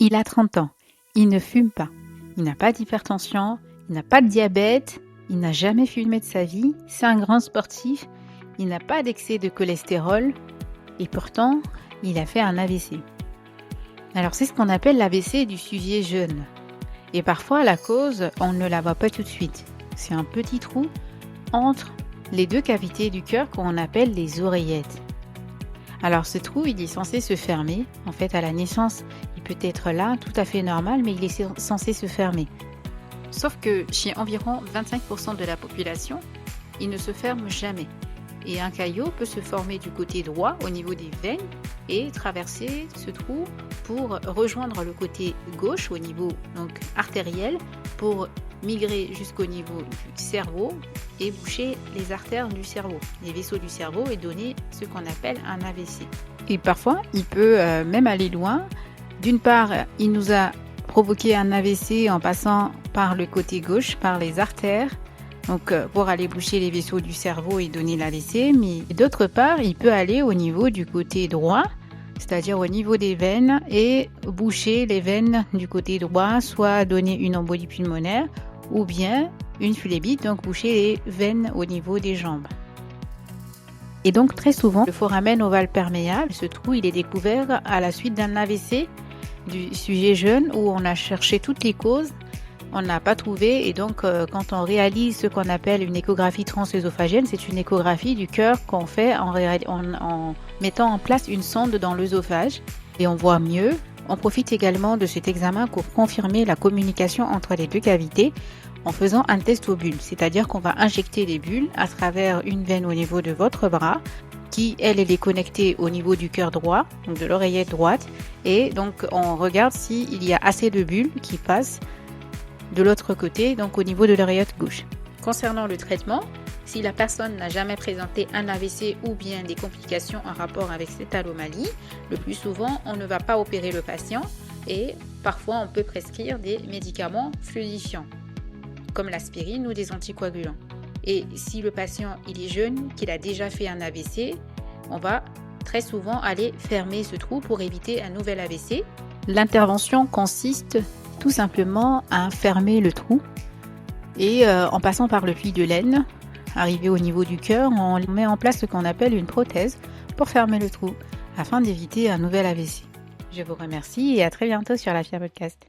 Il a 30 ans, il ne fume pas, il n'a pas d'hypertension, il n'a pas de diabète, il n'a jamais fumé de sa vie, c'est un grand sportif, il n'a pas d'excès de cholestérol et pourtant, il a fait un AVC. Alors c'est ce qu'on appelle l'AVC du sujet jeune. Et parfois la cause, on ne la voit pas tout de suite. C'est un petit trou entre les deux cavités du cœur qu'on appelle les oreillettes. Alors ce trou, il est censé se fermer. En fait, à la naissance, il peut être là, tout à fait normal, mais il est censé se fermer. Sauf que chez environ 25% de la population, il ne se ferme jamais. Et un caillot peut se former du côté droit au niveau des veines et traverser ce trou pour rejoindre le côté gauche au niveau donc artériel pour migrer jusqu'au niveau du cerveau et boucher les artères du cerveau, les vaisseaux du cerveau et donner ce qu'on appelle un AVC. Et parfois, il peut même aller loin. D'une part, il nous a provoqué un AVC en passant par le côté gauche, par les artères, donc pour aller boucher les vaisseaux du cerveau et donner l'AVC, mais d'autre part, il peut aller au niveau du côté droit, c'est-à-dire au niveau des veines et boucher les veines du côté droit, soit donner une embolie pulmonaire ou bien une phlébite, donc boucher les veines au niveau des jambes. Et donc très souvent, le foramen ovale perméable, ce trou, il est découvert à la suite d'un AVC du sujet jeune où on a cherché toutes les causes, on n'a pas trouvé et donc quand on réalise ce qu'on appelle une échographie transœsophagienne, c'est une échographie du cœur qu'on fait en mettant en place une sonde dans l'œsophage et on voit mieux. On profite également de cet examen pour confirmer la communication entre les deux cavités en faisant un test aux bulles, c'est-à-dire qu'on va injecter des bulles à travers une veine au niveau de votre bras qui, elle est connectée au niveau du cœur droit, donc de l'oreillette droite, et donc on regarde s'il y a assez de bulles qui passent de l'autre côté, donc au niveau de l'oreillette gauche. Concernant le traitement, si la personne n'a jamais présenté un AVC ou bien des complications en rapport avec cette anomalie, le plus souvent, on ne va pas opérer le patient et parfois on peut prescrire des médicaments fluidifiants, comme l'aspirine ou des anticoagulants. Et si le patient il est jeune, qu'il a déjà fait un AVC, on va très souvent aller fermer ce trou pour éviter un nouvel AVC. L'intervention consiste tout simplement à fermer le trou et en passant par le puits de laine, arrivé au niveau du cœur, on met en place ce qu'on appelle une prothèse pour fermer le trou afin d'éviter un nouvel AVC. Je vous remercie et à très bientôt sur l'Afia Podcast.